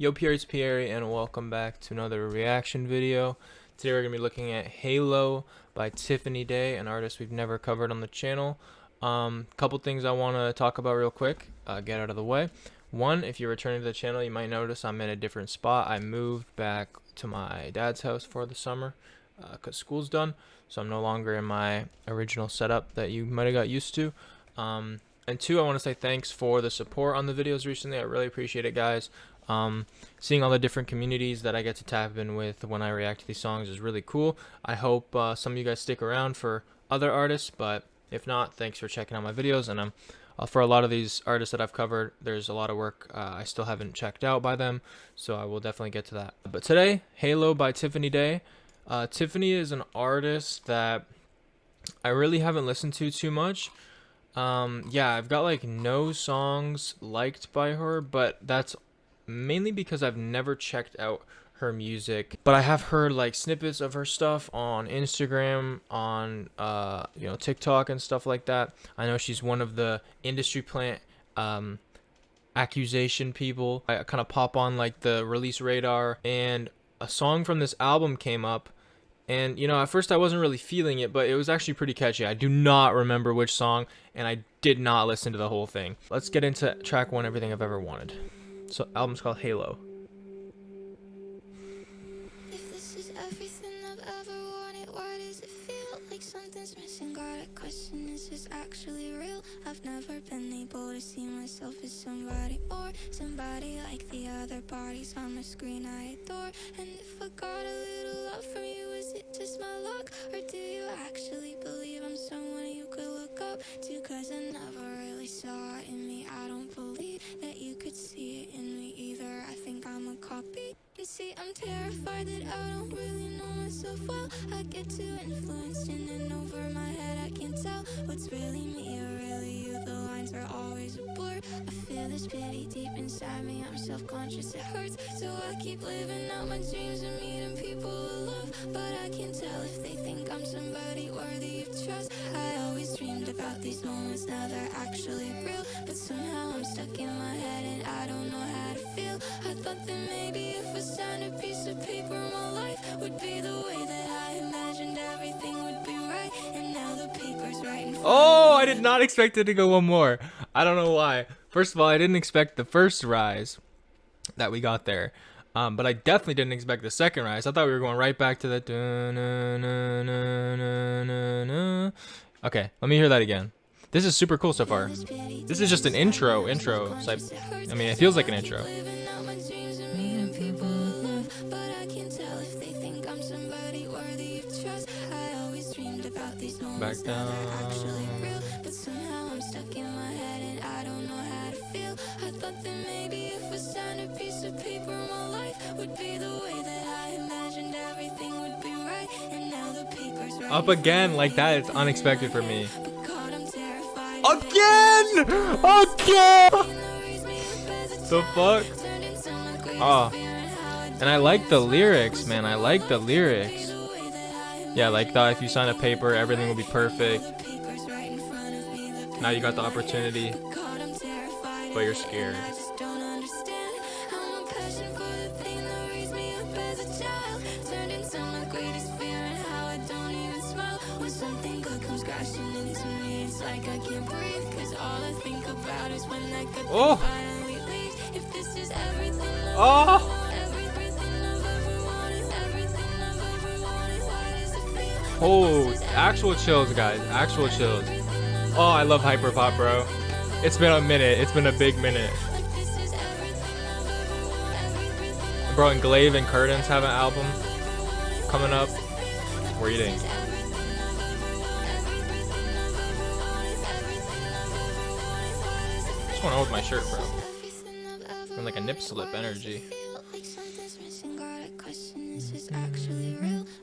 Yo, Pierre, it's Pierre, and welcome back to another reaction video. Today we're going to be looking at Halo by Tiffany Day, an artist we've never covered on the channel. Couple things I want to talk about real quick, get out of the way. One, if you're returning to the channel, you might notice I'm in a different spot. I moved back to my dad's house for the summer because school's done, so I'm no longer in my original setup that you might have got used to. And two, I want to say thanks for the support on the videos recently. I really appreciate it, guys. Seeing all the different communities that I get to tap in with when I react to these songs is really cool. I hope some of you guys stick around for other artists, but if not, thanks for checking out my videos. And for a lot of these artists that I've covered, there's a lot of work I still haven't checked out by them, so I will definitely get to that. But today, Halo by Tiffany Day. Tiffany is an artist that I really haven't listened to too much. Yeah, I've got like no songs liked by her, but that's mainly because I've never checked out her music. But I have heard like snippets of her stuff on Instagram, on TikTok and stuff like that. I know she's one of the industry plant accusation people. I kind of pop on like the release radar, and a song from this album came up. And, at first I wasn't really feeling it, but it was actually pretty catchy. I do not remember which song, and I did not listen to the whole thing. Let's get into track one, Everything I've Ever Wanted. So, album's called Halo. If this is everything I've ever wanted, why does it feel like something's missing? Got a question, is this actually real? I've never been able to see myself as somebody or somebody like the other bodies on my screen I adore. And if I got a little love from you, is it just my luck? Or do you actually believe I'm someone you could look up to? Cause I never really saw it in me. I don't believe that you could see it in me either. I think I'm a copy. And see, I'm terrified that I don't really know myself well. I get too influenced in and over my head. I can't tell what's really me or really you. The lines are always a blur. I feel this pity deep inside me. I'm self-conscious, it hurts. So I keep living out my dreams and meeting people I love. But I can't tell if they think I'm somebody worthy of trust. I always dreamed about these moments, now they're actually real. But somehow I'm stuck in my head and I don't know how to feel. I thought that maybe if I signed a piece of paper, my life would be the way that I imagined. Everything would be right, and now the paper's right in front Oh, of I did not expect it to go one more. I don't know why. First of all, I didn't expect the first rise that we got there. But I definitely didn't expect the second rise. I thought we were going right back to the Okay, let me hear that again. This is super cool so far. This is just an intro. Type. I mean, it feels like an intro. Back down. But somehow I'm stuck in my head and I don't know how to feel. I thought that maybe if I signed a piece of paper, my life would be the way that I imagined. Everything would be right, and now the paper's right. Up again like that, it's unexpected for me. Again! The fuck? Oh. And I like the lyrics, man. I like the lyrics. Yeah, like that if you sign a paper, everything will be perfect. Now you got the opportunity, but you're scared. Oh! Oh! Oh, actual chills, guys. Actual chills. Oh, I love hyperpop, bro. It's been a minute. It's been a big minute. Bro, and Glaive and Curtains have an album coming up. What do you think? What's going on with my shirt, bro? I'm like a nip slip energy.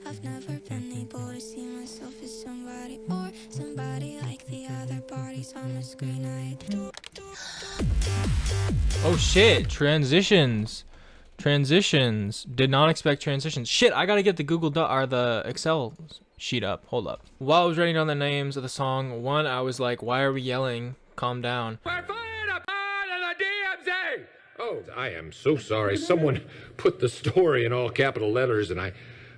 I've never been able to see myself as somebody or somebody like the other bodies on the screen I adore. Oh shit, transitions. Did not expect transitions. Shit, I gotta get the the Excel sheet up. Hold up. While I was writing down the names of the song, one, I was like, why are we yelling? Calm down. We're firing upon the DMZ! Oh, I am so sorry. Someone put the story in all capital letters, and I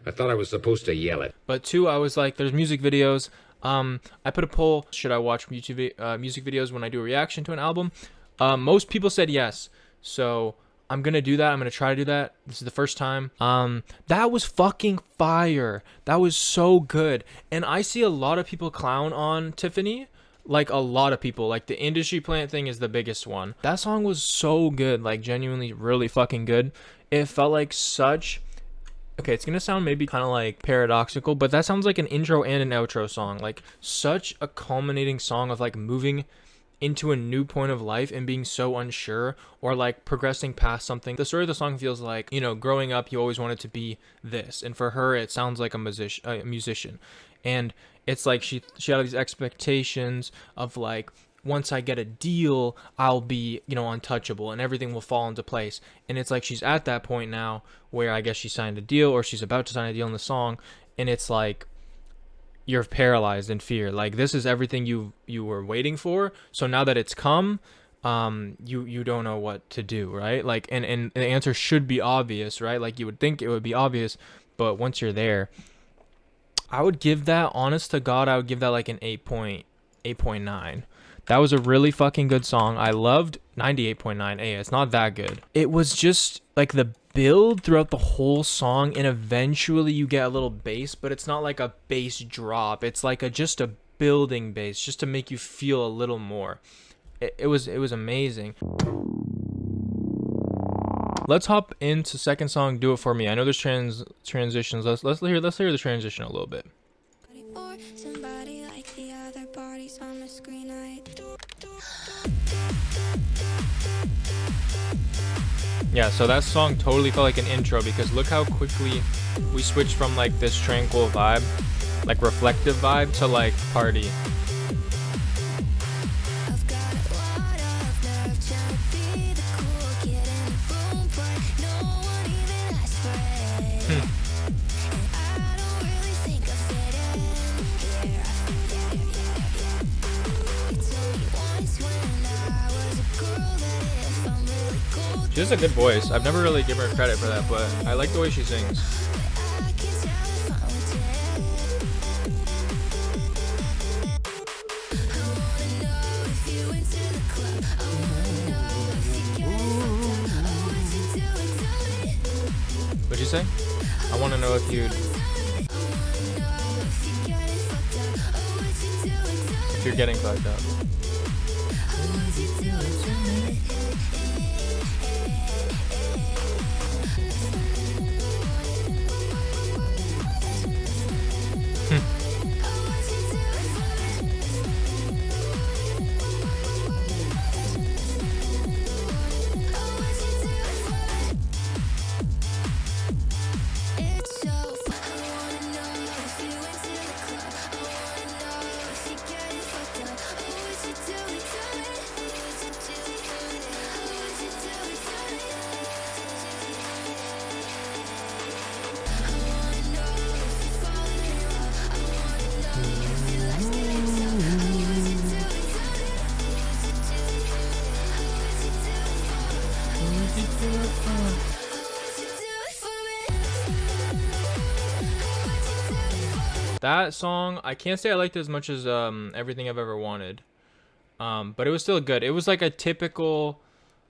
thought I was supposed to yell it. But two, I was like, there's music videos. I put a poll: should I watch music videos when I do a reaction to an album? Most people said yes, so I'm gonna do that. I'm gonna try to do that. This is the first time. That was fucking fire. That was so good. And I see a lot of people clown on Tiffany. Like a lot of people. Like the Industry Plant thing is the biggest one. That song was so good. Like genuinely really fucking good. It felt like such... Okay, it's gonna sound maybe kind of like paradoxical, but that sounds like an intro and an outro song. Like such a culminating song of like moving into a new point of life and being so unsure, or like progressing past something. The story of the song feels like, you know, growing up you always wanted to be this, and for her it sounds like a musician. And it's like she had these expectations of like, once I get a deal, I'll be, you know, untouchable and everything will fall into place. And it's like she's at that point now where I guess she signed a deal, or she's about to sign a deal in the song, and it's like you're paralyzed in fear. Like this is everything you were waiting for. So now that it's come, you don't know what to do, right? Like and the answer should be obvious, right? Like you would think it would be obvious, but once you're there, I would give that, honest to God, I would give that like an 8.9. That was a really fucking good song. I loved 98.9. Hey, it's not that good. It was just like the build throughout the whole song, and eventually you get a little bass, but it's not like a bass drop. It's like just a building bass, just to make you feel a little more. It was amazing. Let's hop into second song, Do It For Me. I know there's transitions. Let's hear the transition a little bit. Or somebody like the other parties on the screen. Yeah, so that song totally felt like an intro, because look how quickly we switched from like this tranquil vibe, like reflective vibe, to like party. She has a good voice. I've never really given her credit for that, but I like the way she sings. What'd you say? I want to know if you're getting fucked up. That song, I can't say I liked it as much as Everything I've Ever Wanted, but it was still good. It was like a typical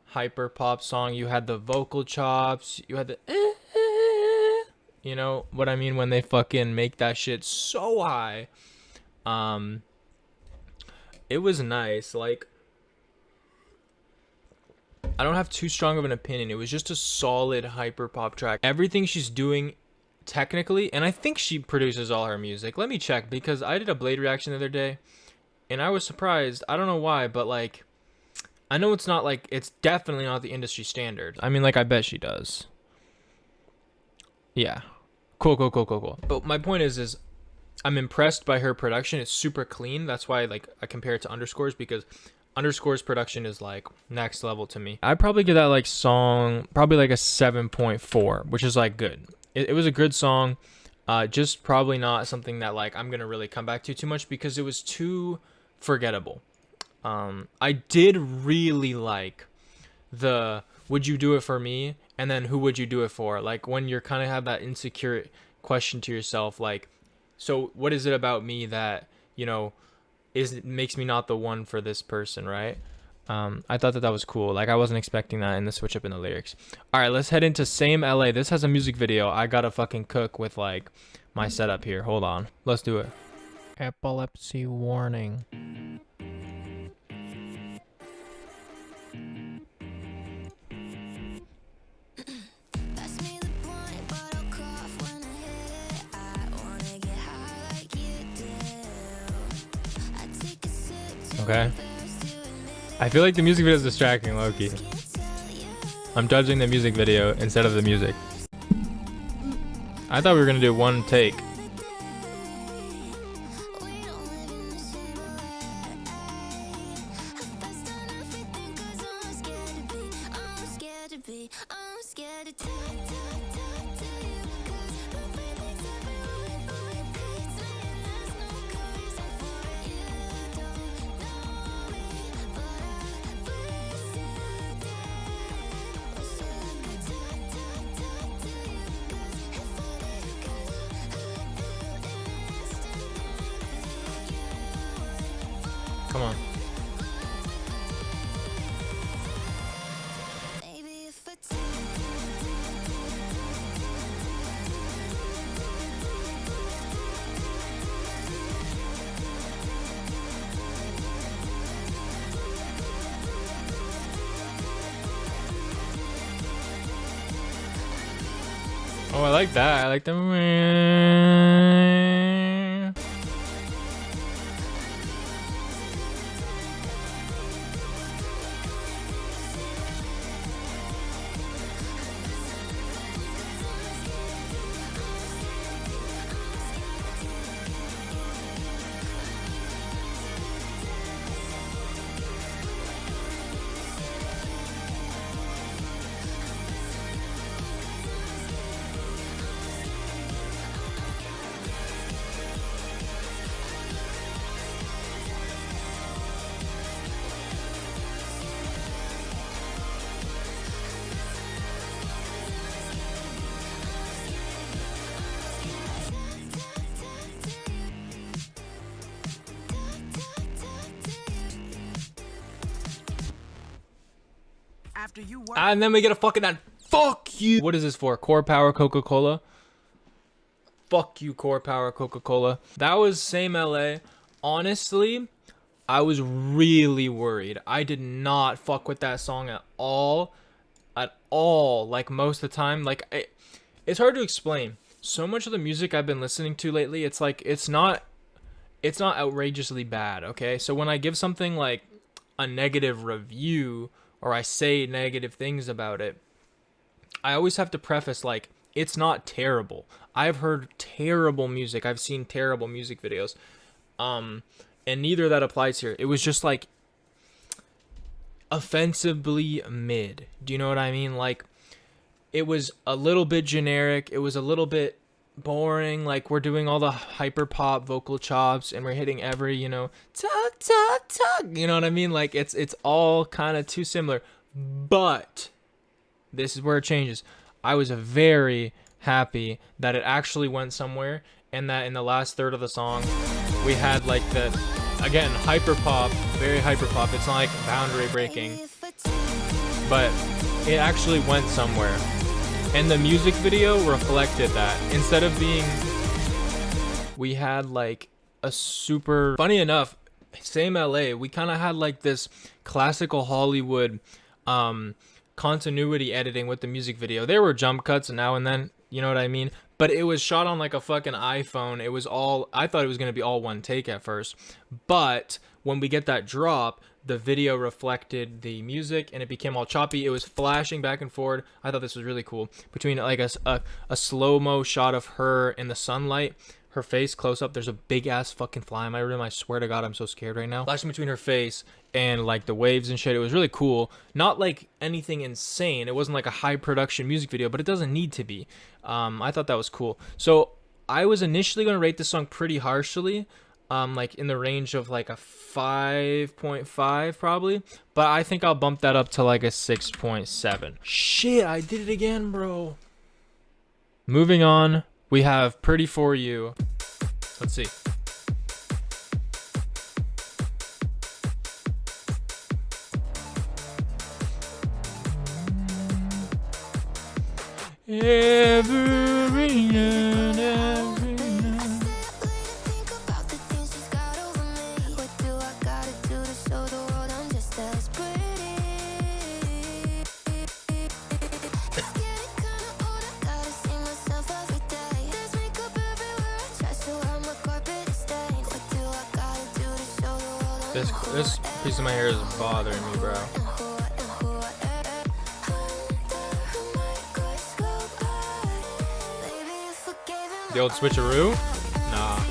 hyper pop song. You had the vocal chops, you had the you know what I mean, when they fucking make that shit so high. It was nice. Like, I don't have too strong of an opinion. It was just a solid hyper pop track. Everything she's doing technically, and I think she produces all her music. Let me check, because I did a Blade reaction the other day and I was surprised. I don't know why, but like, I know it's not like, it's definitely not the industry standard. I mean, like, I bet she does. Yeah. Cool. But my point is I'm impressed by her production. It's super clean. That's why like I compare it to Underscore's, because Underscore's production is like next level to me. I'd probably give that like song probably like a 7.4, which is like good. It was a good song, just probably not something that like I'm gonna really come back to too much, because it was too forgettable. I did really like the would you do it for me? And then who would you do it for? Like when you're kind of have that insecure question to yourself, like, so what is it about me that, you know, makes me not the one for this person, right? I thought that that was cool. Like I wasn't expecting that in the switch up in the lyrics. All right, let's head into Same LA. This has a music video. I gotta fucking cook with like my setup here. Hold on. Let's do it. Epilepsy warning. Pass me the blunt, but I'll cough when I hit it. I wanna get high like you do. I take a sip to Okay. embarrass to admit it. I feel like the music video is distracting, Loki. Can't tell you. I'm judging the music video instead of the music. I thought we were gonna do one take. We don't live in the same way. I've passed on everything 'cause I'm scared to be. I'm scared to be. I'm scared to talk to you. 'Cause everything's everywhere. Boy, hates me and there's no reason for it. You don't know me, but I wish you did. Wish I could talk to you. 'Cause if only you could look Come on. maybe if I Oh, I like that. I like the. After you work. And then we get a fucking ad. Fuck you. What is this for? Core Power Coca-Cola. Fuck you, Core Power Coca-Cola. That was Same LA. Honestly, I was really worried. I did not fuck with that song at all. At all. Like most of the time. Like, it's hard to explain. So much of the music I've been listening to lately, it's like, it's not outrageously bad, okay? So when I give something like a negative review, or I say negative things about it, I always have to preface like, it's not terrible. I've heard terrible music. I've seen terrible music videos. And neither of that applies here. It was just like offensively mid. Do you know what I mean? Like it was a little bit generic. It was a little bit boring. Like we're doing all the hyper pop vocal chops and we're hitting every, you know, tug, tug, tug. You know what I mean? Like it's all kind of too similar. But this is where it changes. I was very happy that it actually went somewhere and that in the last third of the song we had like the, again, hyper pop, very hyper pop. It's not like boundary breaking, but it actually went somewhere. And the music video reflected that. Instead of being, we had like a super, funny enough, Same LA, we kind of had like this classical Hollywood continuity editing with the music video. There were jump cuts now and then, you know what I mean? But it was shot on like a fucking iPhone. It was all, I thought it was going to be all one take at first. But when we get that drop, the video reflected the music and it became all choppy. It was flashing back and forward. I thought this was really cool. Between like a slow-mo shot of her in the sunlight, her face close up, there's a big ass fucking fly in my room. I swear to God, I'm so scared right now. Flashing between her face and like the waves and shit. It was really cool. Not like anything insane. It wasn't like a high production music video, but it doesn't need to be. I thought that was cool. So I was initially going to rate this song pretty harshly. like in the range of like a 5.5 probably, but I think I'll bump that up to like a 6.7. Shit, I did it again, bro. Moving on, we have Pretty For You. Let's see. Every night, every night. Think about the things she's got over me. What do I gotta do to show the world I'm just as pretty? It's getting kinda old, I gotta see myself every day. There's makeup everywhere, I try so hard my carpet is stained. What do I gotta do to show the world I'm This piece of my hair is bothering me, bro. The old switcheroo? Nah.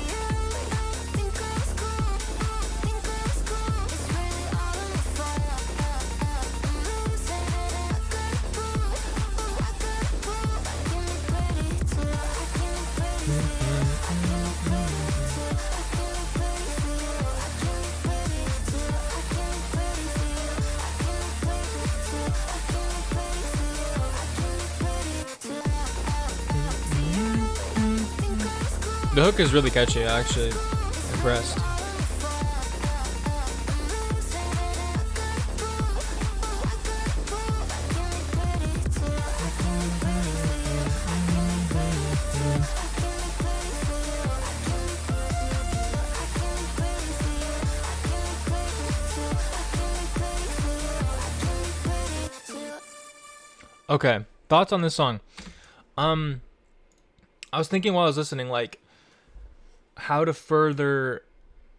The hook is really catchy, actually. Impressed. Okay, thoughts on this song? I was thinking while I was listening, like, how to further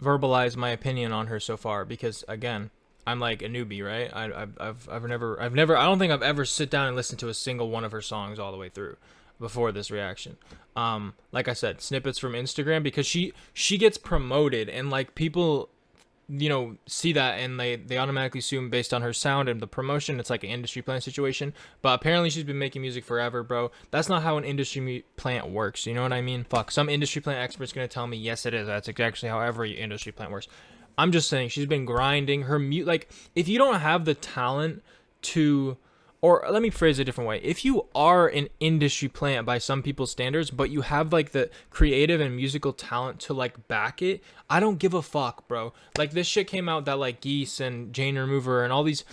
verbalize my opinion on her so far, because again, I'm like a newbie, right? I've never I don't think I've ever sit down and listened to a single one of her songs all the way through before this reaction. Like I said, snippets from Instagram, because she gets promoted and like people, you know, see that and they automatically assume based on her sound and the promotion it's like an industry plant situation. But apparently she's been making music forever, bro. That's not how an industry plant works, you know what I mean? Fuck, some industry plant expert's gonna tell me yes it is, that's exactly how every industry plant works. I'm just saying she's been grinding her like, if you don't have the talent to, or let me phrase it a different way. If you are an industry plant by some people's standards, but you have like the creative and musical talent to like back it, I don't give a fuck, bro. Like this shit came out that like Geese and Jane Remover and all these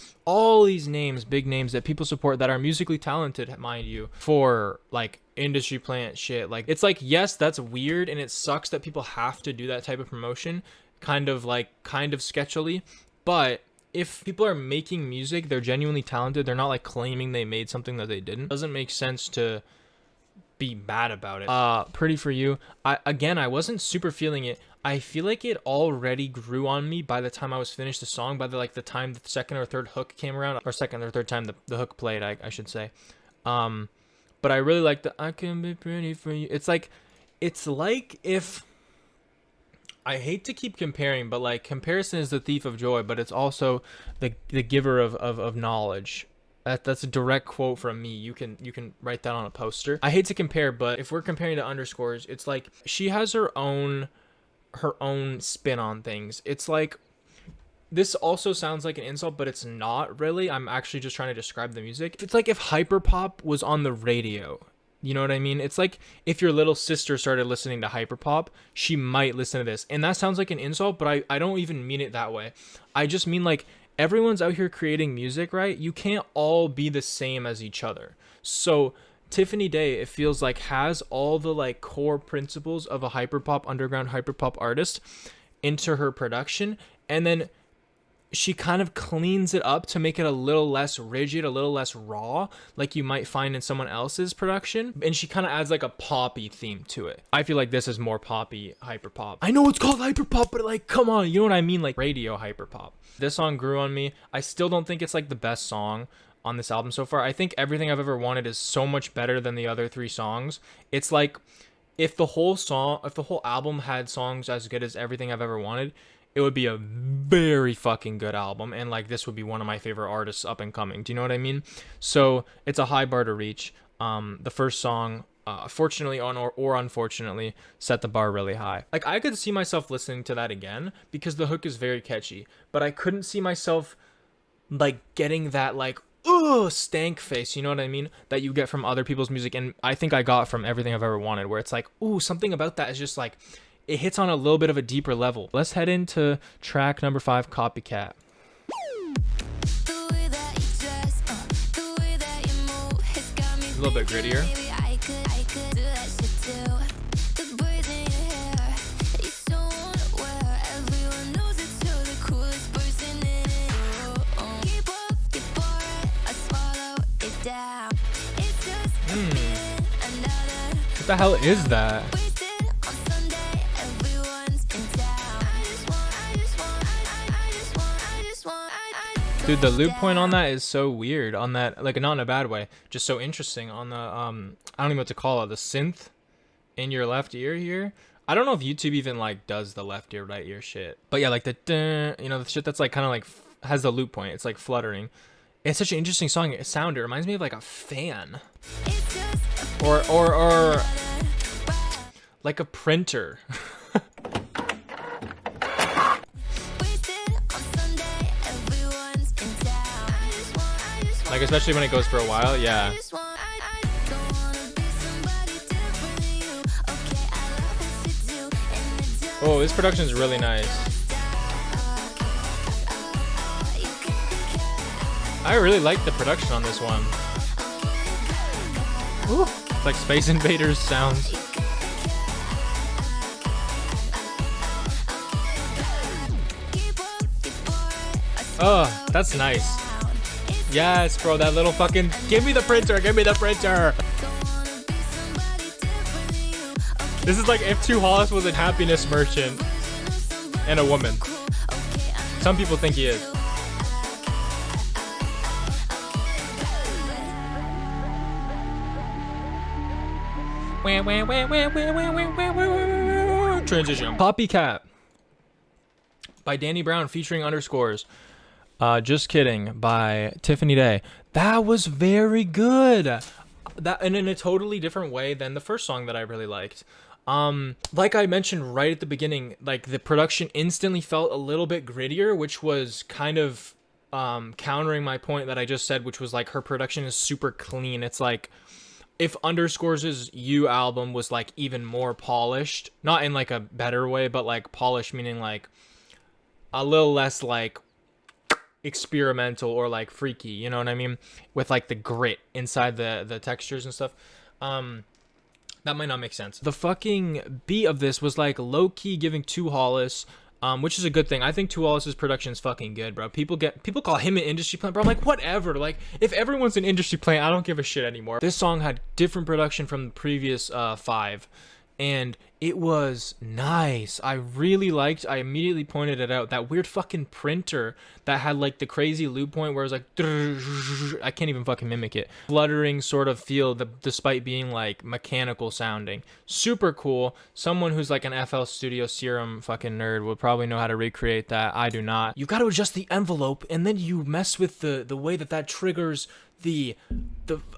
names, big names that people support that are musically talented, mind you, for like industry plant shit. Like it's like, yes, that's weird and it sucks that people have to do that type of promotion, kind of sketchily, but if people are making music, they're genuinely talented. They're not like claiming they made something that they didn't. It doesn't make sense to be bad about it. Pretty For You. I wasn't super feeling it. I feel like it already grew on me by the time I was finished the song, by the time the second or third hook came around, or second or third time the hook played, I should say. But I really like the I can be pretty for you. It's like if, I hate to keep comparing, but like comparison is the thief of joy, but it's also the giver of knowledge. That's a direct quote from me. You can write that on a poster. I hate to compare, but if we're comparing to underscores, it's like she has her own spin on things. It's like, this also sounds like an insult, but it's not really. I'm actually just trying to describe the music. It's like if hyperpop was on the radio. You know what I mean? It's like if your little sister started listening to hyperpop, she might listen to this. And that sounds like an insult, but I don't even mean it that way. I just mean like everyone's out here creating music, right? You can't all be the same as each other. So Tiffany Day, it feels like, has all the like core principles of a hyperpop, underground hyperpop artist into her production. And then she kind of cleans it up to make it a little less rigid, a little less raw, like you might find in someone else's production. And she kind of adds like a poppy theme to it. I feel like this is more poppy hyperpop. I know it's called hyperpop, but like, come on, you know what I mean? Like radio hyperpop. This song grew on me. I still don't think it's like the best song on this album so far. I think Everything I've Ever Wanted is so much better than the other three songs. It's like if the whole album had songs as good as Everything I've Ever Wanted, it would be a very fucking good album, and like this would be one of my favorite artists up and coming. Do you know what I mean? So it's a high bar to reach. The first song, fortunately or unfortunately set the bar really high. Like I could see myself listening to that again because the hook is very catchy, but I couldn't see myself like getting that like stank face, you know what I mean, that you get from other people's music. And I think I got from Everything I've Ever Wanted, where it's like, ooh, something about that is just like, it hits on a little bit of a deeper level. Let's head into track number 5, Copycat. A little bit grittier. What the hell is that? Dude, the loop point on that is so weird. On that, like, not in a bad way, just so interesting. On the I don't even know what to call it, the synth in your left ear here. I don't know if YouTube even like does the left ear right ear shit, but yeah, like the you know, the shit that's like kind of like has the loop point. It's like fluttering. It's such an interesting song. It sound. It reminds me of like a fan, or like a printer. Like especially when it goes for a while, yeah. Oh, this production is really nice. I really like the production on this one. Ooh, it's like Space Invaders sounds. Oh, that's nice. Yes, bro, that little fucking... Give me the printer, give me the printer! This is like if 2 Hollis was a happiness merchant and a woman. Some people think he is. Transition. Copycat by Danny Brown featuring Underscores. Just Kidding by Tiffany Day. That was very good. That, and in a totally different way than the first song that I really liked. Like I mentioned right at the beginning, like the production instantly felt a little bit grittier, which was kind of countering my point that I just said, which was like her production is super clean. It's like if Underscores' You album was like even more polished, not in like a better way, but like polished meaning like a little less like experimental or like freaky, you know what I mean, with like the grit inside the textures and stuff. That might not make sense. The fucking beat of this was like low-key giving 2 Hollis, which is a good thing. I think 2 Hollis' production is fucking good, bro. People call him an industry plant, bro. I'm like, whatever. Like, if everyone's an industry plant, I don't give a shit anymore. This song had different production from the previous 5, and it was nice. I really liked, I immediately pointed it out, that weird fucking printer that had like the crazy loop point where it was like, I can't even fucking mimic it, fluttering sort of feel, despite being like mechanical sounding. Super cool. Someone who's like an FL Studio Serum fucking nerd would probably know how to recreate that. I do not. You got to adjust the envelope, and then you mess with the way that triggers the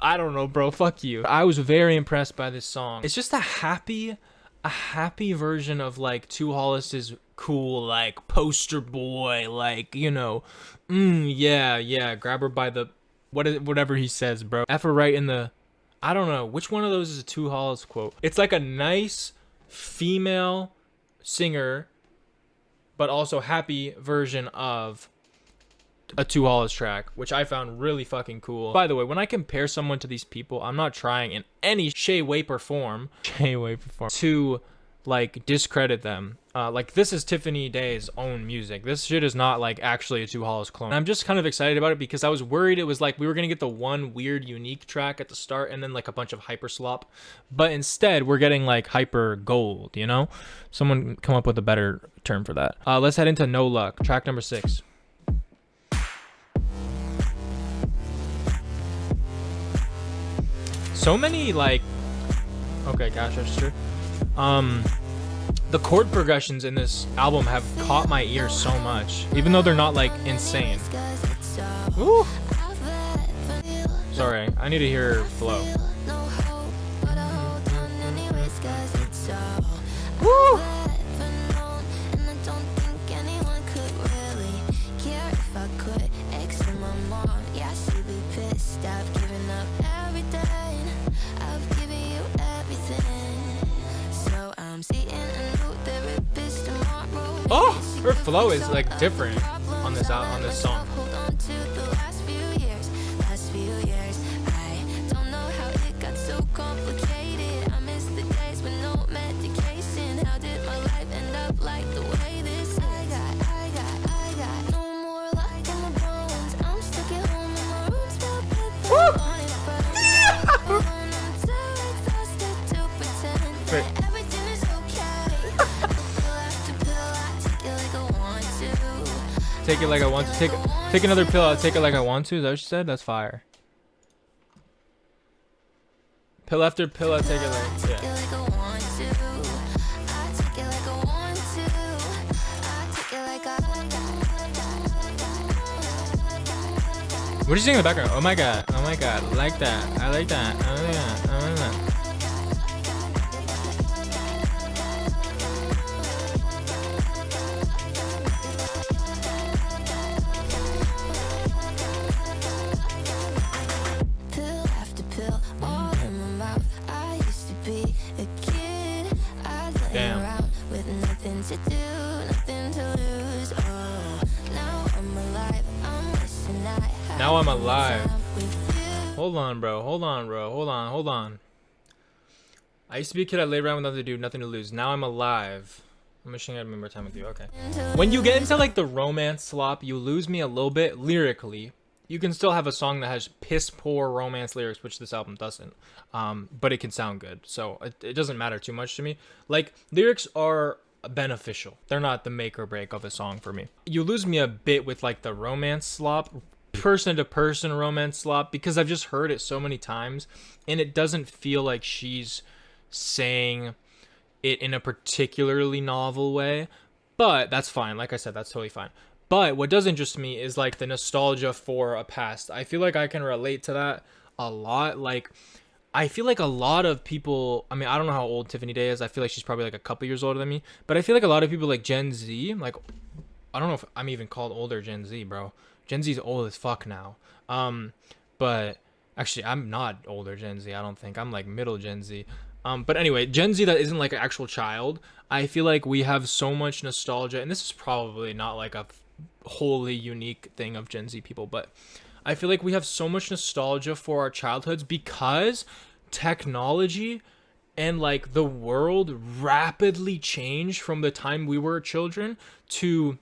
I don't know, bro, fuck you. I was very impressed by this song. It's just a happy version of like 2 Hollis's cool like poster boy, like, you know, yeah, grab her by the whatever he says, bro. F her right in the, I don't know which one of those is a 2 Hollis quote. It's like a nice female singer but also happy version of a 2 Hollis track, which I found really fucking cool. By the way, when I compare someone to these people, I'm not trying in any shape or form to like discredit them. Like this is Tiffany Day's own music. This shit is not like actually a 2 Hollis clone. I'm just kind of excited about it because I was worried it was like we were gonna get the one weird unique track at the start and then like a bunch of hyper slop, but instead we're getting like hyper gold, you know? Someone come up with a better term for that. Let's head into No Luck, track number 6. So many like, okay, cash register. The chord progressions in this album have caught my ear so much, even though they're not like insane. Ooh. Sorry, I need to hear flow. Woo! ever known, and I don't think anyone could really care if I could. Ex and my mom, yeah, she'd be pissed. I've given up everything, I've given you everything. So I'm seeing a new therapist tomorrow. Oh, her flow is like different on this song. Hold on to the last few years. I don't know how it got so complicated. I miss the days with no medication. How did my life end up like the way this is? I got no more luck in my bones. I'm stuck at home and my room's filled with the morning phone. I'm too exhausted to pretend that everything is okay. Pill after pill, I take it like I want to. Take it like I want to. Take another pill. I'll take it like I want to. Is that what you said? That's fire. Pill after pill, I take it like, yeah. What are you singing in the background? Oh my god, I like that, I like that, I like that, I like that. Pill after pill, all in my mouth. I used to be a kid. I'd lay Damn. around with nothing to do, nothing to lose. Oh, now I'm alive. I'm wishing I had Now I'm alive. time with you. Hold on, bro, hold on. I used to be a kid, I laid around with nothing to do, nothing to lose. Now I'm alive. I'm wishing I had more time with you, okay. When you get into like the romance slop, you lose me a little bit lyrically. You can still have a song that has piss poor romance lyrics, which this album doesn't, but it can sound good, so it doesn't matter too much to me. Like, lyrics are beneficial, they're not the make or break of a song for me. You lose me a bit with like the romance slop, person to person romance slop, because I've just heard it so many times and it doesn't feel like she's saying it in a particularly novel way, but that's fine. Like I said, that's totally fine. But what does interest me is like the nostalgia for a past. I feel like I can relate to that a lot. Like, I feel like a lot of people, I mean, I don't know how old Tiffany Day is. I feel like she's probably like a couple years older than me, but I feel like a lot of people like Gen Z, like, I don't know if I'm even called older Gen Z, bro. Gen Z's old as fuck now. But actually I'm not older Gen Z, I don't think. I'm like middle Gen Z. But anyway, Gen Z that isn't like an actual child, I feel like we have so much nostalgia, and this is probably not like a wholly unique thing of Gen Z people, but I feel like we have so much nostalgia for our childhoods because technology and like the world rapidly changed from the time we were children to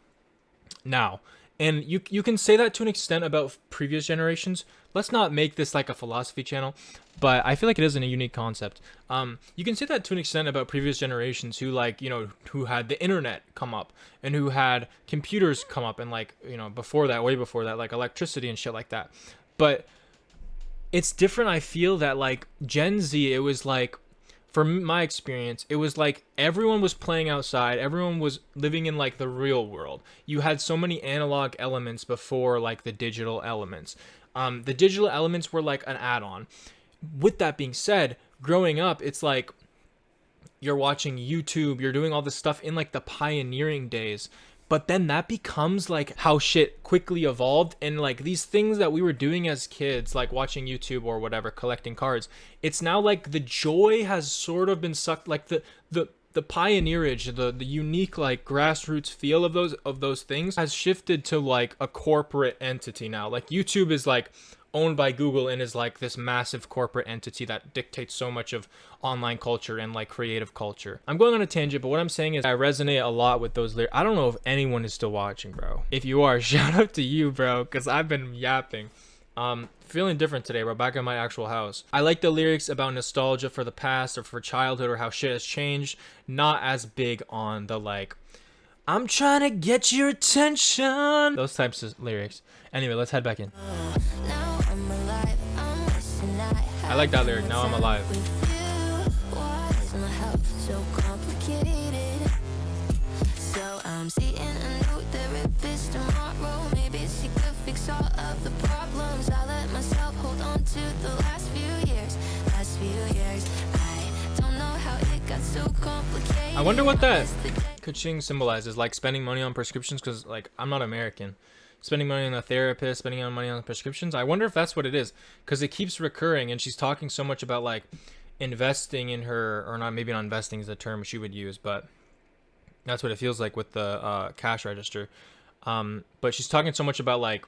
now. And you can say that to an extent about previous generations. Let's not make this like a philosophy channel, but I feel like it isn't a unique concept. You can say that to an extent about previous generations who, like, you know, who had the internet come up and who had computers come up, and like, you know, before that, way before that, like electricity and shit like that. But it's different. I feel that like Gen Z, it was like, from my experience, it was like everyone was playing outside, everyone was living in like the real world. You had so many analog elements before like the digital elements. The digital elements were like an add-on. With that being said, growing up, it's like you're watching YouTube, you're doing all this stuff in like the pioneering days. But then that becomes like how shit quickly evolved, and like these things that we were doing as kids, like watching YouTube or whatever, collecting cards, it's now like the joy has sort of been sucked, like the pioneerage, the unique like grassroots feel of those things has shifted to like a corporate entity now. Like YouTube is like owned by Google and is like this massive corporate entity that dictates so much of online culture and like creative culture. I'm going on a tangent, but what I'm saying is I resonate a lot with those lyrics. I don't know if anyone is still watching, bro. If you are, shout out to you, bro, because I've been yapping. Feeling different today, bro, back in my actual house. I like the lyrics about nostalgia for the past or for childhood or how shit has changed. Not as big on the like, I'm trying to get your attention, those types of lyrics. Anyway, let's head back in. Now I'm alive. I'm wishing I like that lyric, now I'm alive. with you. Why is my health so complicated? So I'm seeing a new therapist tomorrow. Maybe she could fix all of the problems. I let myself hold on to the last few years. I don't know how it got so complicated. I wonder what that ka-ching symbolizes, like spending money on prescriptions, because like I'm not American. Spending money on a therapist, spending money on prescriptions. I wonder if that's what it is, because it keeps recurring, and she's talking so much about like investing in her, or not, maybe not investing is the term she would use, but that's what it feels like with the cash register. But she's talking so much about like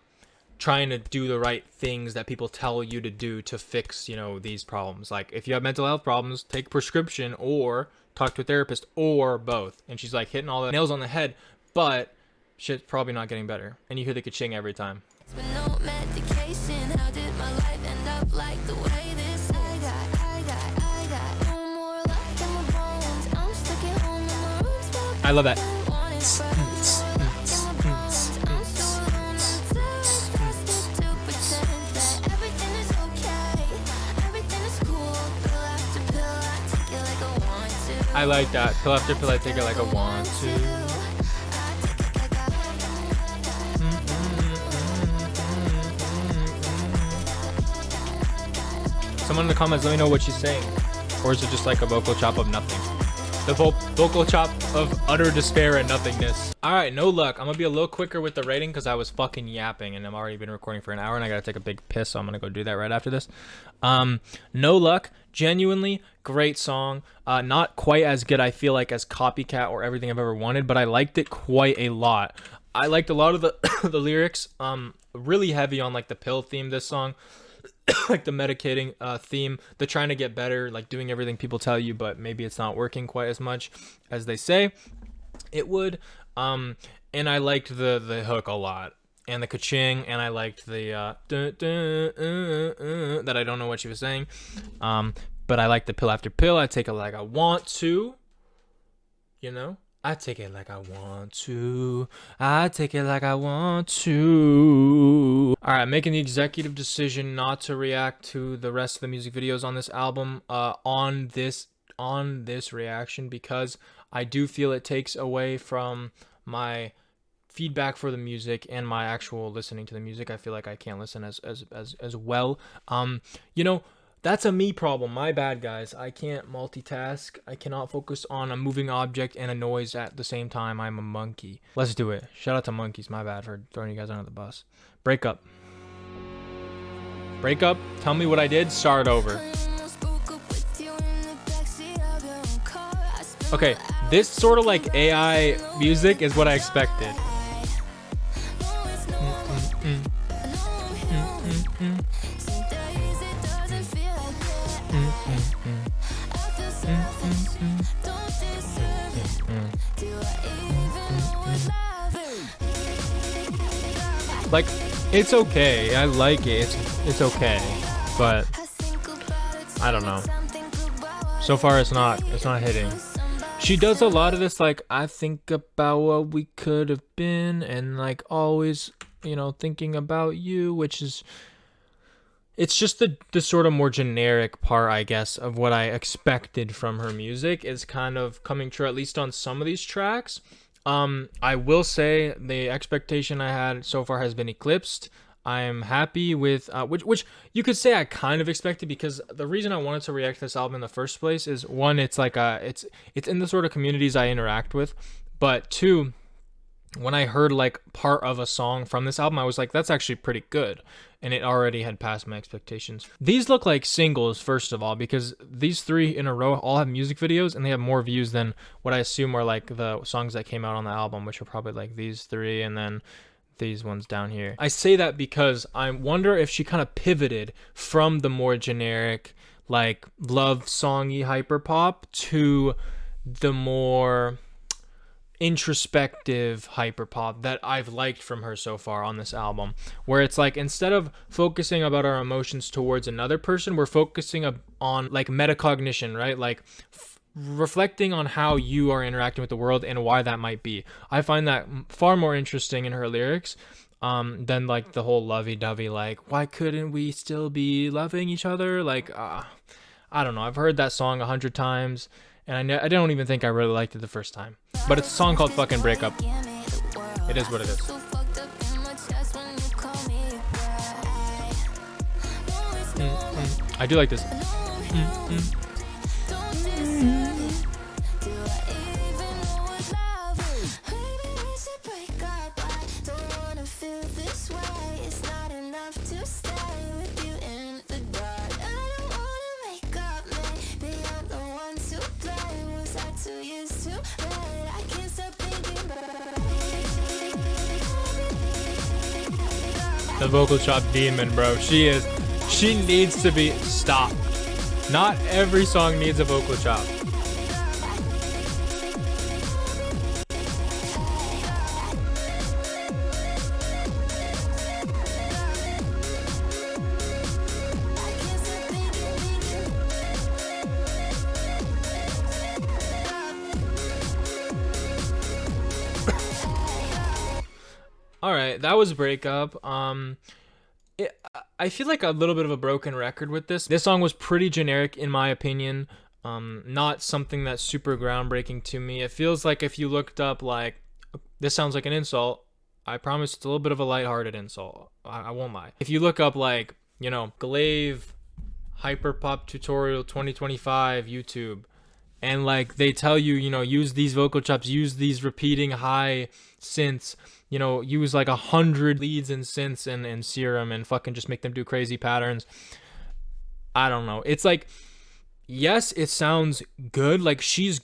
trying to do the right things that people tell you to do to fix, you know, these problems. Like if you have mental health problems, take a prescription or talk to a therapist or both. And she's like hitting all the nails on the head, but shit's probably not getting better. And you hear the ka-ching every time. With no medication, how did my life end up like the way this? I got no more life in my bones. I'm stuck at home in my room, stuck. I love that. I like that. Pill after pill, I take it like I want to. Someone in the comments, let me know what she's saying. Or is it just like a vocal chop of nothing? The vocal chop of utter despair and nothingness. Alright, no luck. I'm gonna be a little quicker with the rating because I was fucking yapping and I've already been recording for an hour and I gotta take a big piss, so I'm gonna go do that right after this. No luck. Genuinely great song. Not quite as good, I feel like, as Copycat or Everything I've Ever Wanted, but I liked it quite a lot. I liked a lot of the the lyrics. Really heavy on like the pill theme, this song. Like the medicating theme, the trying to get better, like doing everything people tell you, but maybe it's not working quite as much as they say it would. And I liked the hook a lot, and the ka-ching, and I liked the that I don't know what she was saying. But I like the pill after pill. I take it like I want to, you know. I take it like I want to. I take it like I want to. Alright, I'm making the executive decision not to react to the rest of the music videos on this album on this reaction, because I do feel it takes away from my feedback for the music and my actual listening to the music. I feel like I can't listen as well. You know, that's a me problem. My bad, guys. I can't multitask. I cannot focus on a moving object and a noise at the same time. I'm a monkey. Let's do it. Shout out to monkeys. My bad for throwing you guys under the bus. Break up. Break up. Tell me what I did. Start over. Okay, this sort of like AI music is what I expected. Like, it's okay. I like it. It's okay, but I don't know. So far, it's not hitting. She does a lot of this, like, I think about what we could have been, and like always, you know, thinking about you, which is, it's just the sort of more generic part, I guess, of what I expected from her music is kind of coming true, at least on some of these tracks. I will say the expectation I had so far has been eclipsed. I'm happy with which you could say I kind of expected, because the reason I wanted to react to this album in the first place is, one, it's like it's in the sort of communities I interact with, but two, when I heard like part of a song from this album, I was like, that's actually pretty good, and it already had passed my expectations. These look like singles, first of all, because these three in a row all have music videos, and they have more views than what I assume are like the songs that came out on the album, which are probably like these three and then these ones down here. I say that because I wonder if she kind of pivoted from the more generic, like love songy hyperpop to the more introspective hyperpop that I've liked from her so far on this album, where it's like, instead of focusing about our emotions towards another person, we're focusing on like metacognition, right? Like reflecting on how you are interacting with the world and why that might be. I find that far more interesting in her lyrics than like the whole lovey-dovey, like, why couldn't we still be loving each other? Like, I don't know. I've heard that song 100 times, and I don't even think I really liked it the first time. But it's a song called fucking Break Up. It is what it is. I do like this. The vocal chop demon, bro. She needs to be stopped. Not every song needs a vocal chop. All right, that was Breakup. I feel like a little bit of a broken record with this. This song was pretty generic in my opinion. Not something that's super groundbreaking to me. It feels like if you looked up like, this sounds like an insult. I promise it's a little bit of a lighthearted insult. I won't lie. If you look up like, you know, Glaive Hyperpop Tutorial 2025 YouTube, and like they tell you, you know, use these vocal chops, use these repeating high synths, you know, use like 100 leads and synths and Serum and fucking just make them do crazy patterns. I don't know. It's like, yes, it sounds good. Like she's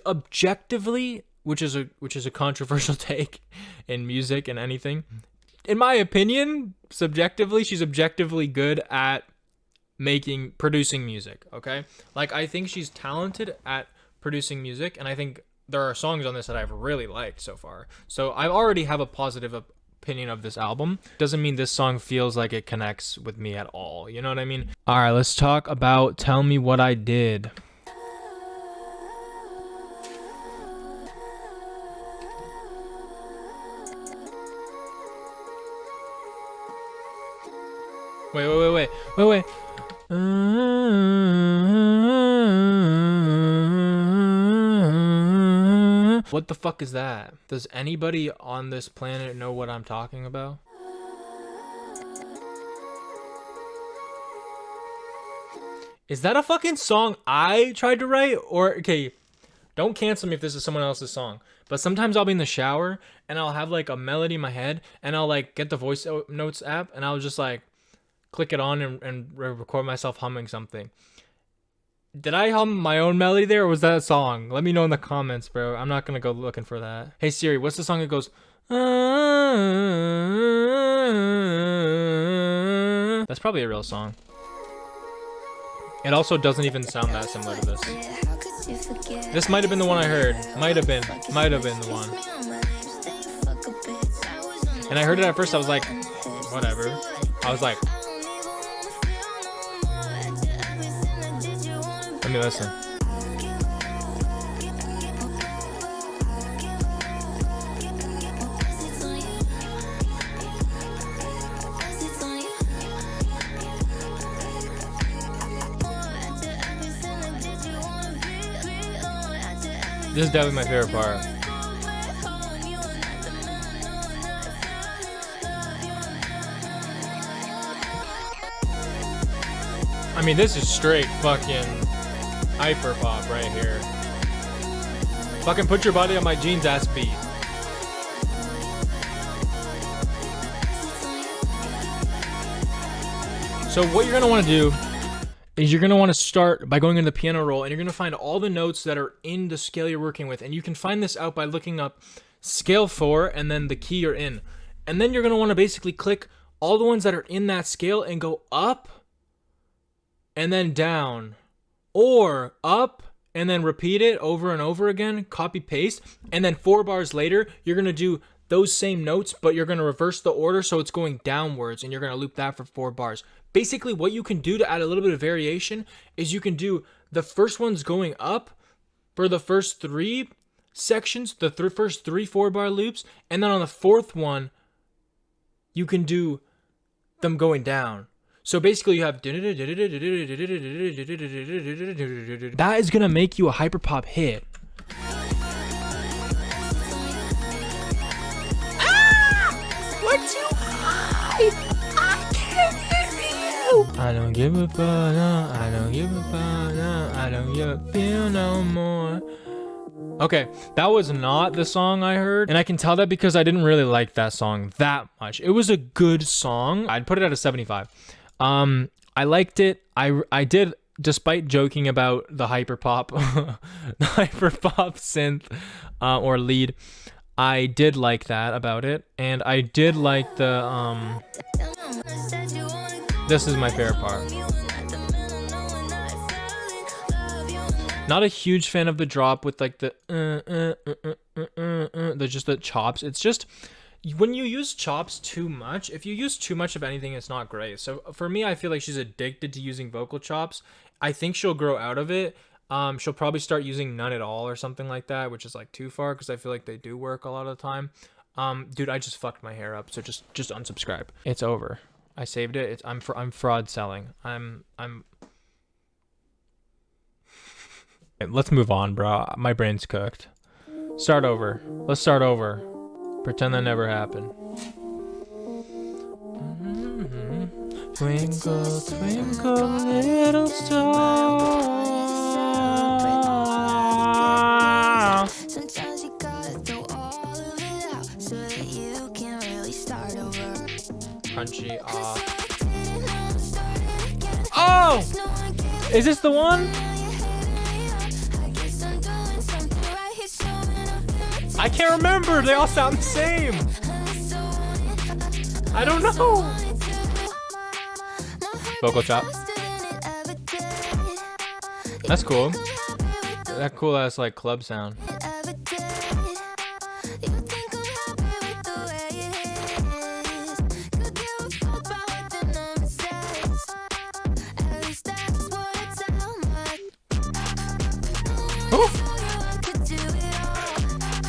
objectively, which is a controversial take in music and anything. In my opinion, subjectively, she's objectively good at producing music, okay? Like I think she's talented at producing music, and I think there are songs on this that I've really liked so far. So I already have a positive opinion of this album. Doesn't mean this song feels like it connects with me at all. You know what I mean? All right, let's talk about Tell Me What I Did. Wait. What the fuck is that? Does anybody on this planet know what I'm talking about? Is that a fucking song I tried to write? Or, okay, don't cancel me if this is someone else's song. But sometimes I'll be in the shower and I'll have like a melody in my head and I'll like get the voice notes app and I'll just like click it on and record myself humming something. Did I hum my own melody there, or was that a song? Let me know in the comments, bro. I'm not gonna go looking for that. Hey Siri, what's the song that goes? That's probably a real song. It also doesn't even sound that similar to this. This might have been the one I heard. Might have been the one. And I heard it at first, I was like, whatever. I was like, let me listen. This is definitely my favorite part. I mean, this is straight fucking hyper pop right here. Fucking put your body on my jeans ass beat. So what you're gonna want to do is you're gonna want to start by going into the piano roll, and you're gonna find all the notes that are in the scale you're working with, and you can find this out by looking up scale 4 and then the key you're in, and then you're gonna want to basically click all the ones that are in that scale and go up and then down, or up and then repeat it over and over again, copy paste, and then 4 bars later you're going to do those same notes, but you're going to reverse the order so it's going downwards, and you're going to loop that for 4 bars. Basically what you can do to add a little bit of variation is you can do the first ones going up for the first 3 sections, the first 3 4-bar loops, and then on the 4th one you can do them going down. So basically you have that is gonna make you a hyperpop hit. We're too high! I can't hear you! I don't give a fuck, no, I don't give a fuck, no, I don't give a feel no more. Okay, that was not the song I heard, and I can tell that because I didn't really like that song that much. It was a good song. I'd put it at a 75. I liked it. I did, despite joking about the hyperpop, the hyperpop synth or lead. I did like that about it, and I did like the this is my favorite part. Not a huge fan of the drop with like the just the chops. It's just when you use chops too much, if you use too much of anything, it's not great. So for me, I feel like she's addicted to using vocal chops. I think she'll grow out of it. She'll probably start using none at all or something like that, which is like too far because I feel like they do work a lot of the time. Dude, I just fucked my hair up, so just unsubscribe. It's over. I saved it. I'm fraud selling. Let's move on, bro. My brain's cooked. Start over. Let's start over. Pretend that never happened. Twinkle, twinkle, little star. Sometimes you gotta throw all of it out so that you can really start over. Crunchy off. Oh! Is this the one? I can't remember. They all sound the same. I don't know. Vocal chop. That's cool. That cool ass like club sound.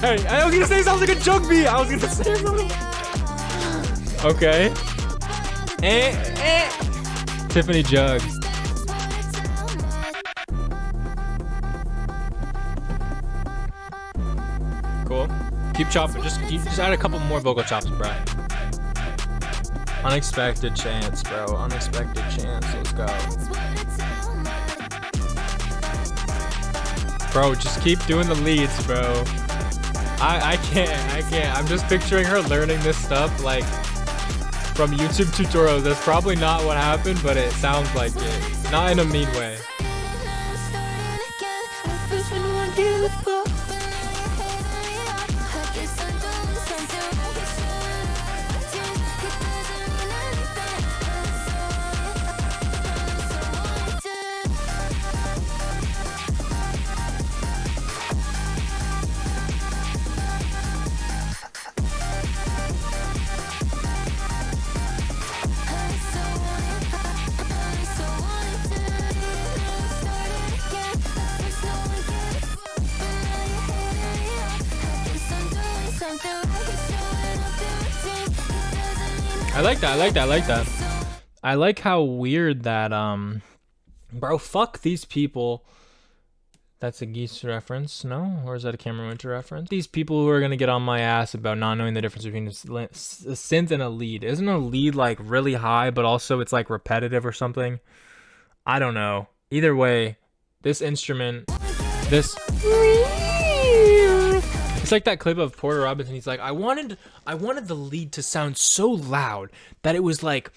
Hey, I was gonna say it sounds like a jug beat. I was gonna say something. Okay. Tiffany Jug. Cool. Keep chopping. Just add a couple more vocal chops, bro. Unexpected chance, bro. Unexpected chance. Let's go. Bro, just keep doing the leads, bro. I can't. I'm just picturing her learning this stuff like from YouTube tutorials. That's probably not what happened, but it sounds like it. Not in a mean way. I like that. I like how weird that bro, fuck these people. That's a Geese reference, no? Or is that a Cameron Winter reference? These people who are gonna get on my ass about not knowing the difference between a synth and a lead. Isn't a lead like really high, but also it's like repetitive or something? I don't know. Either way, this instrument, this. It's like that clip of Porter Robinson. He's like, I wanted the lead to sound so loud that it was like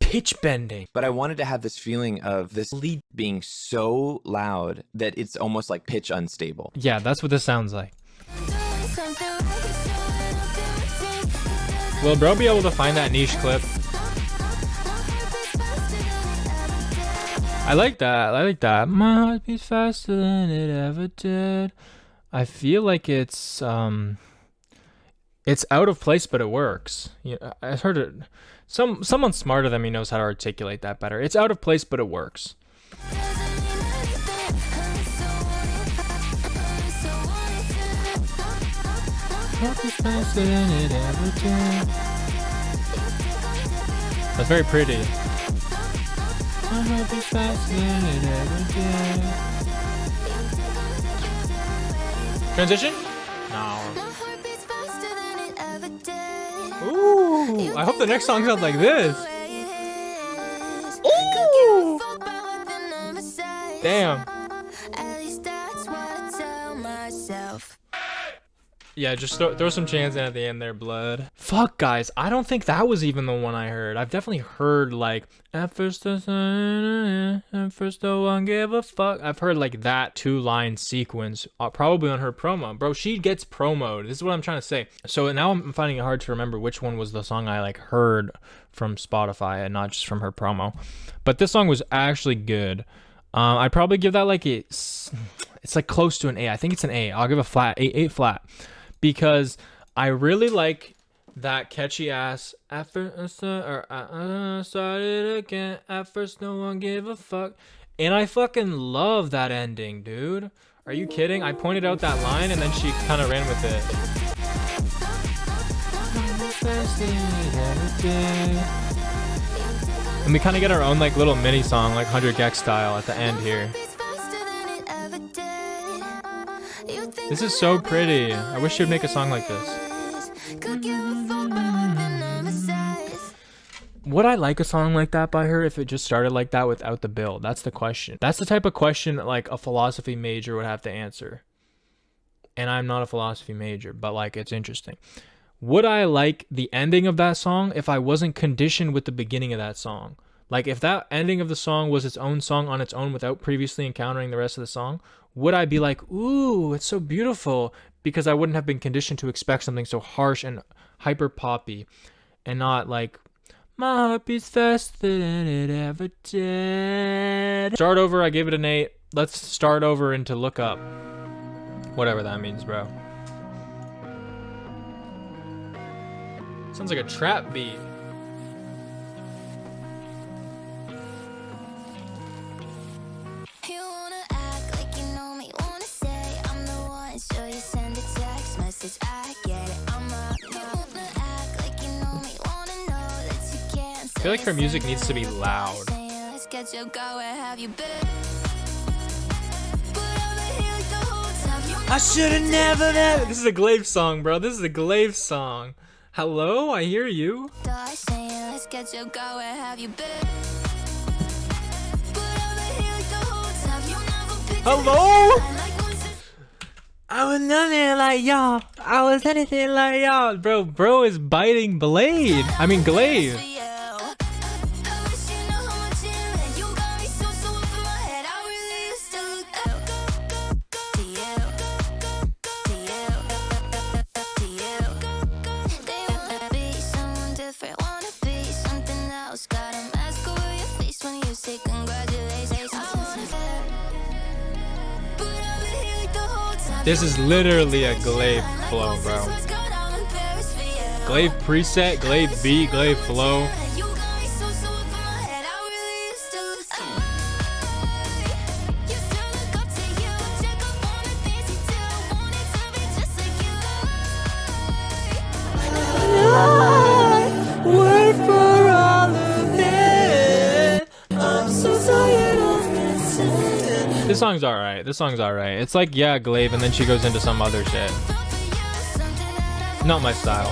pitch bending. But I wanted to have this feeling of this lead being so loud that it's almost like pitch unstable. Yeah, that's what this sounds like. Will bro be able to find that niche clip? I like that. My heart beats faster than it ever did. I feel like it's out of place, but it works. Yeah, I've heard it. Someone smarter than me knows how to articulate that better. It's out of place, but it works. That's very pretty. Transition? No. Ooh, I hope the next song sounds like this. Ooh. Damn. Yeah, just throw some chants in at the end there, blood. Fuck, guys. I don't think that was even the one I heard. I've definitely heard, like, at first no one gave a fuck. I've heard, like, that 2-line sequence, probably on her promo. Bro, she gets promoed. This is what I'm trying to say. So now I'm finding it hard to remember which one was the song I, like, heard from Spotify and not just from her promo. But this song was actually good. I'd probably give that, like, it's like close to an A. I think it's an A. I'll give a flat, 8 flat. Because I really like that catchy ass at first started again, at first no one gave a fuck, and I fucking love that ending, dude. Are you kidding? I pointed out that line and then she kind of ran with it. And we kind of get our own like little mini song, like 100 Gex style at the end here. This is so pretty. I wish she would make a song like this. Would I like a song like that by her if it just started like that without the build? That's the question. That's the type of question like a philosophy major would have to answer. And I'm not a philosophy major, but like it's interesting. Would I like the ending of that song if I wasn't conditioned with the beginning of that song? Like if that ending of the song was its own song on its own without previously encountering the rest of the song, would I be like, ooh, it's so beautiful? Because I wouldn't have been conditioned to expect something so harsh and hyper poppy and not like, my heart beats faster than it ever did. Start over, I gave it an 8. Let's start over into look up. Whatever that means, bro. Sounds like a trap beat. I feel like her music needs to be loud. I should've never. This is a Glaive song, bro. This is a Glaive song. Hello, I hear you. Hello? I was nothing like y'all. I was anything like y'all. Bro is biting Blade. I mean Glaive. This is literally a Glaive flow, bro. Glaive preset, Glaive beat, Glaive flow. Wait for all of it. I'm so tired of pretending. This song's alright. This song's alright. It's like, yeah, Glaive, and then she goes into some other shit. Not my style.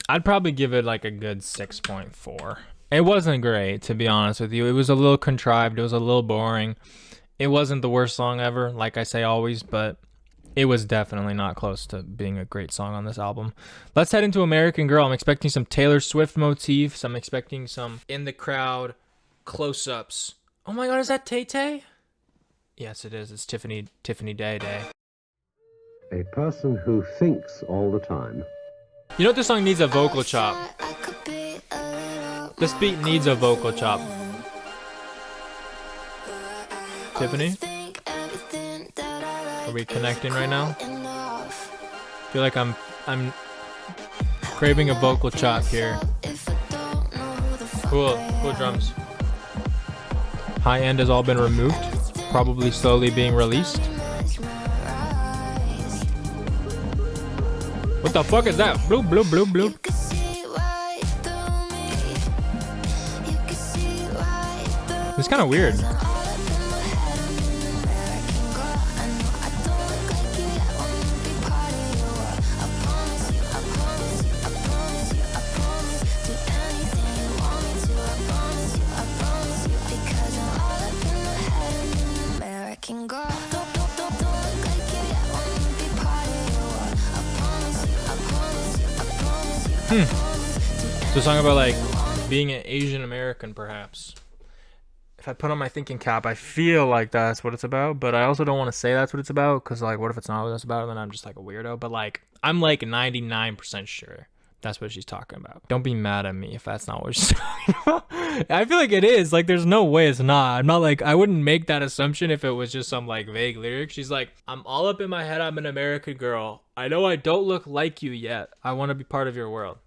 I'd probably give it like a good 6.4. It wasn't great, to be honest with you. It was a little contrived. It was a little boring. It wasn't the worst song ever, like I say always, but it was definitely not close to being a great song on this album. Let's head into American Girl. I'm expecting some Taylor Swift motifs. I'm expecting some in the crowd close-ups. Oh my god, is that Tay-Tay? Yes, it is. It's Tiffany Day. A person who thinks all the time. You know what this song needs? A vocal chop. This beat needs a vocal chop. Tiffany? Are we connecting right now? I feel like I'm craving a vocal chop here. Cool drums. High end has all been removed, probably slowly being released. What the fuck is that? Bloop, bloop, bloop, bloop. It's kind of weird. So a song about like being an Asian American, perhaps. If I put on my thinking cap, I feel like that's what it's about, but I also don't want to say that's what it's about, because like, what if it's not what it's about, and then I'm just like a weirdo. But like, I'm like 99% sure that's what she's talking about. Don't be mad at me if that's not what she's talking about. I feel like it is. Like, there's no way it's not. I'm not like, I wouldn't make that assumption if it was just some like vague lyric. She's like, I'm all up in my head, I'm an American girl. I know I don't look like you yet. I want to be part of your world.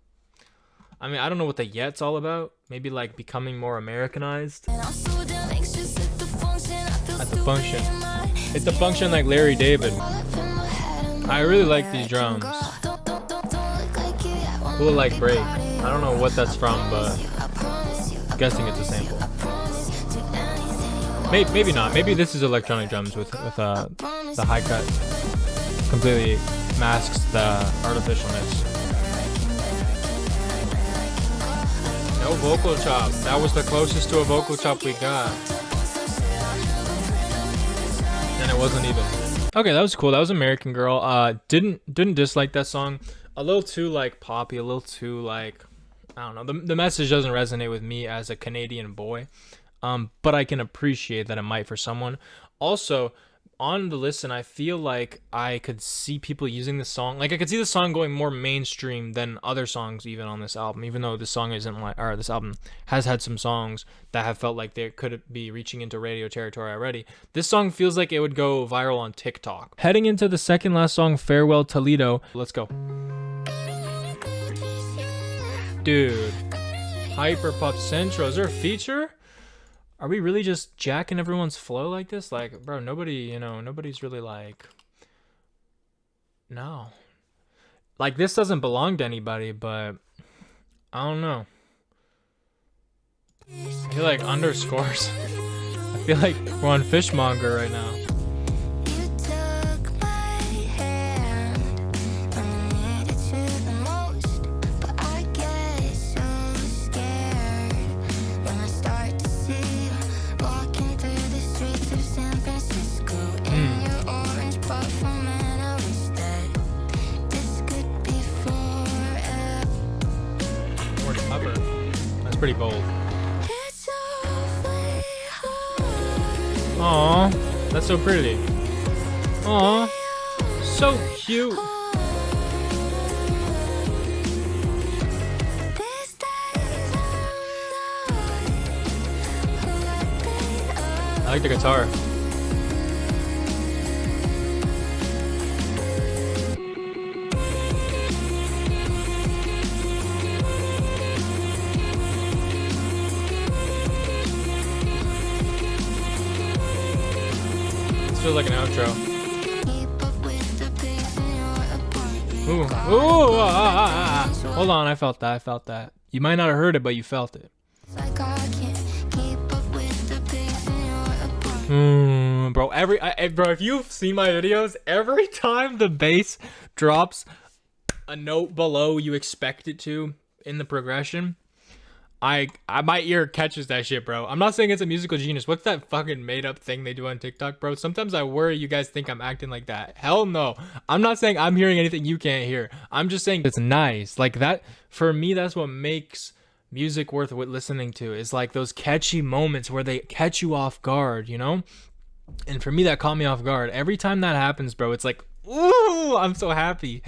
I mean, I don't know what the yet's all about. Maybe like becoming more Americanized. At the function. It's the function like Larry David. I really like these drums. Cool like break. I don't know what that's from, but I'm guessing it's a sample. Maybe not. Maybe this is electronic drums with the high cut. Completely masks the artificialness. No vocal chop. That was the closest to a vocal chop we got. And it wasn't even. Okay, that was cool. That was American Girl. Didn't dislike that song. A little too like poppy, a little too like, I don't know. The message doesn't resonate with me as a Canadian boy. But I can appreciate that it might for someone. Also, on the listen, I feel like I could see people using the song. Like, I could see the song going more mainstream than other songs even on this album, even though this song isn't like, or this album has had some songs that have felt like they could be reaching into radio territory already. This song feels like it would go viral on TikTok. Heading into the second last song, Farewell Toledo. Let's go. Dude, Hyperpop Central. Is there a feature? Are we really just jacking everyone's flow like this? Like, bro, nobody's really like, no. Like, this doesn't belong to anybody, but I don't know. I feel like underscores. I feel like we're on Fishmonger right now. That's pretty bold. Aww, that's so pretty. Aww, so cute. I like the guitar. Feels like an outro. Ooh, hold on, I felt that. You might not have heard it, but you felt it. Bro, bro, if you've seen my videos, every time the bass drops a note below you expect it to in the progression, my ear catches that shit, bro. I'm not saying it's a musical genius. What's that fucking made up thing they do on TikTok, bro? Sometimes I worry you guys think I'm acting like that. Hell no. I'm not saying I'm hearing anything you can't hear. I'm just saying it's nice. Like that, for me, that's what makes music worth listening to, is like those catchy moments where they catch you off guard, you know? And for me, that caught me off guard. Every time that happens, bro, it's like, ooh, I'm so happy.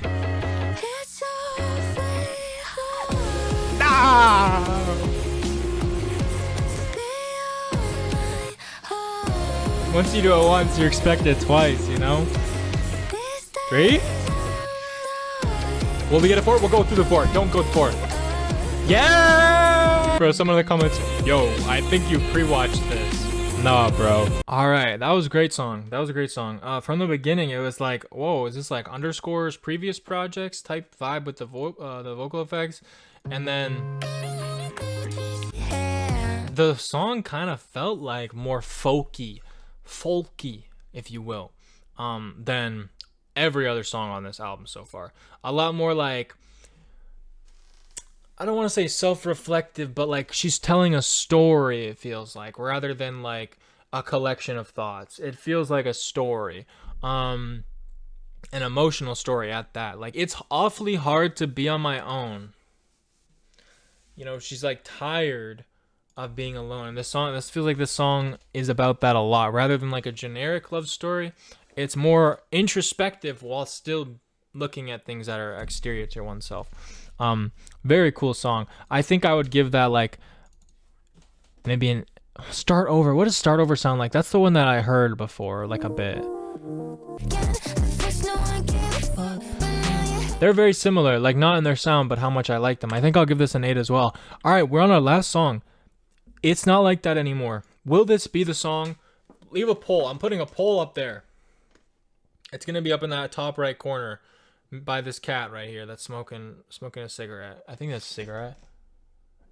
Once you do it once, you expect it twice, you know? 3? Will we get a 4? We'll go through the 4. Don't go through 4. Yeah! Bro, someone in the comments, yo, I think you pre-watched this. Nah, bro. Alright, that was a great song. That was a great song. From the beginning, it was like, whoa, is this like underscores previous projects type vibe with the vocal effects? And then the song kind of felt like more folky, if you will, than every other song on this album so far. A lot more like, I don't want to say self-reflective, but like she's telling a story, it feels like, rather than like a collection of thoughts. It feels like a story, an emotional story at that. Like, it's awfully hard to be on my own. you know, she's like tired of being alone. And this feels like this song is about that a lot, rather than like a generic love story. It's more introspective while still looking at things that are exterior to oneself. Very cool song. I think I would give that like maybe an Start Over. What does Start Over sound like? That's the one that I heard before, like a bit. They're very similar, like not in their sound, but how much I like them. I think I'll give this an 8 as well. All right, we're on our last song. It's Not Like That Anymore. Will this be the song? Leave a poll. I'm putting a poll up there. It's gonna be up in that top right corner by this cat right here that's smoking a cigarette. I think that's a cigarette.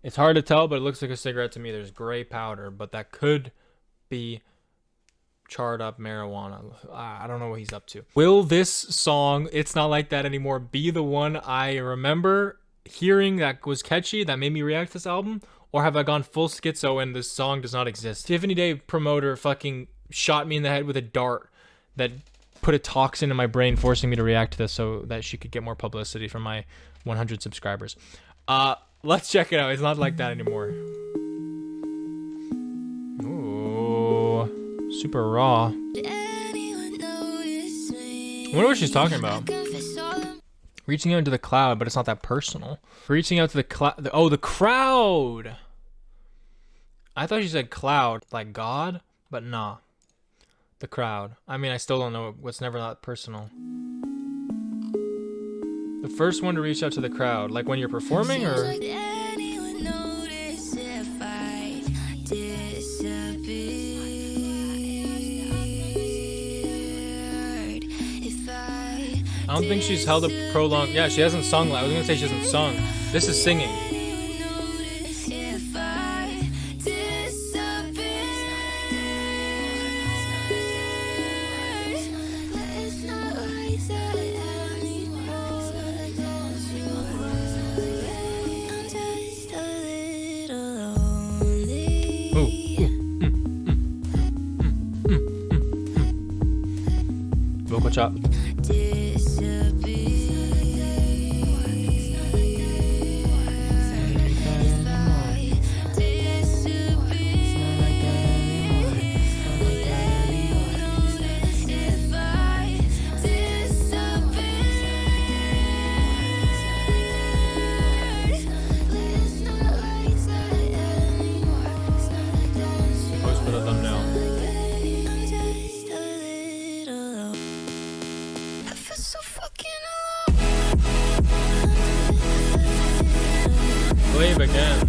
It's hard to tell, but it looks like a cigarette to me. There's gray powder, but that could be charred up marijuana. I don't know what he's up to. Will this song, It's Not Like That Anymore, be the one I remember hearing that was catchy, that made me react to this album? Or have I gone full schizo and this song does not exist? Tiffany Day promoter fucking shot me in the head with a dart that put a toxin in my brain, forcing me to react to this so that she could get more publicity from my 100 subscribers. Let's check it out. It's Not Like That Anymore. Ooh, super raw. I wonder what she's talking about. Reaching out into the cloud, but it's not that personal. Reaching out to the cloud. Oh, the crowd. I thought she said cloud, like God, but nah. The crowd. I mean, I still don't know what's never that personal. The first one to reach out to the crowd, like when you're performing, or? I don't think she's held a prolonged. Yeah, she hasn't sung. I was gonna say she hasn't sung. This is singing. Vocal chop. Wave again.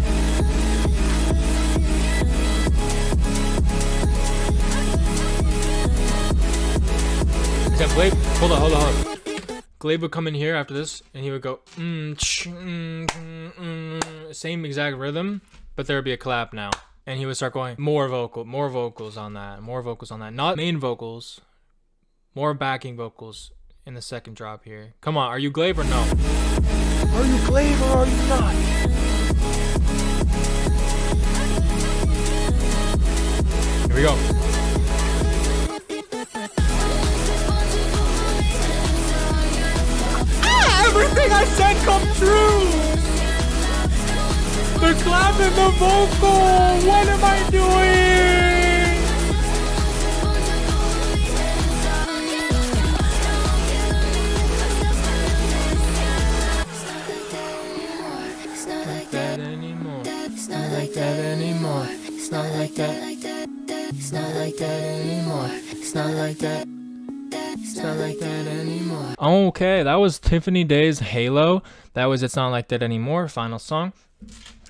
Except Glaive, hold on. Glaive would come in here after this, and he would go, same exact rhythm, but there would be a clap now. And he would start going, more vocals on that. Not main vocals, more backing vocals in the second drop here. Come on, are you Glaive or no? Are you Glaive or are you not? Here we go. Everything I said come true! They're clapping the vocal! What am I doing? It's not like that anymore. It's not like that anymore. It's not like that. It's not like that anymore. It's not like that. It's not like that anymore. Okay, that was Tiffany Day's Halo. That was It's Not Like That Anymore, final song.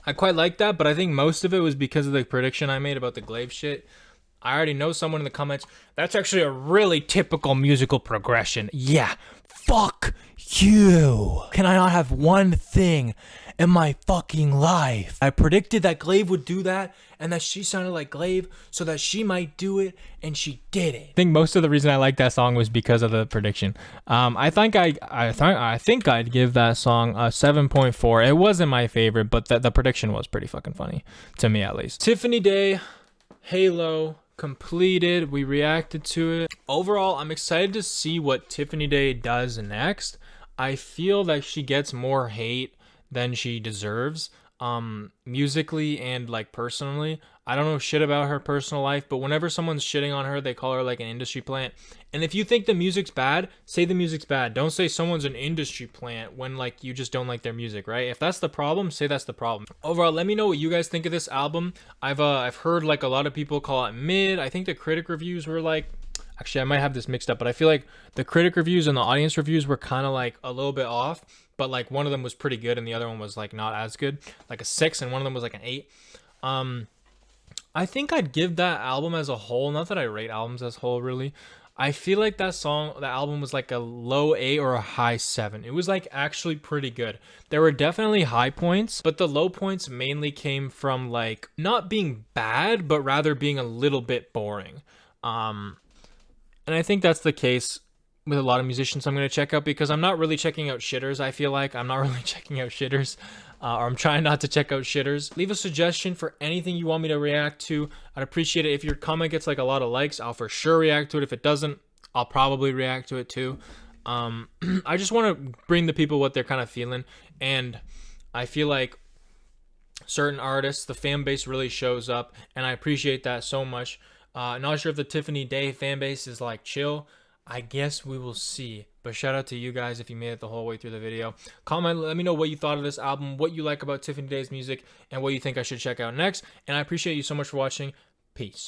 I quite like that, but I think most of it was because of the prediction I made about the Glaive shit. I already know someone in the comments, that's actually a really typical musical progression. Yeah, fuck you. Can I not have one thing in my fucking life? I predicted that Glaive would do that and that she sounded like Glaive so that she might do it, and she did it. I think most of the reason I like that song was because of the prediction. I think I'd give that song a 7.4. It wasn't my favorite, but the prediction was pretty fucking funny to me, at least. Tiffany Day Halo completed. We reacted to it. Overall, I'm excited to see what Tiffany Day does next. I feel that she gets more hate than she deserves. musically and like personally. I don't know shit about her personal life, but whenever someone's shitting on her, they call her like an industry plant. And if you think the music's bad, say the music's bad. Don't say someone's an industry plant when like you just don't like their music, right? If that's the problem, say that's the problem. Overall, let me know what you guys think of this album. I've heard like a lot of people call it mid. I think the critic reviews were like, actually I might have this mixed up, but I feel like the critic reviews and the audience reviews were kind of like a little bit off, but like one of them was pretty good and the other one was like not as good, like a 6, and one of them was like an 8. I think I'd give that album as a whole, not that I rate albums as a whole really, I feel like that album was like a low 8 or a high 7. It was like actually pretty good. There were definitely high points, but the low points mainly came from like not being bad, but rather being a little bit boring. And I think that's the case with a lot of musicians I'm going to check out, because I'm not really checking out shitters. I feel like I'm not really checking out shitters, or I'm trying not to check out shitters. Leave a suggestion for anything you want me to react to. I'd appreciate it. If your comment gets like a lot of likes, I'll for sure react to it. If it doesn't, I'll probably react to it too. I just want to bring the people what they're kind of feeling, and I feel like certain artists, the fan base really shows up, and I appreciate that so much. Not sure if the Tiffany Day fan base is like chill. I guess we will see. But shout out to you guys if you made it the whole way through the video. Comment, let me know what you thought of this album, what you like about Tiffany Day's music, and what you think I should check out next. And I appreciate you so much for watching. Peace.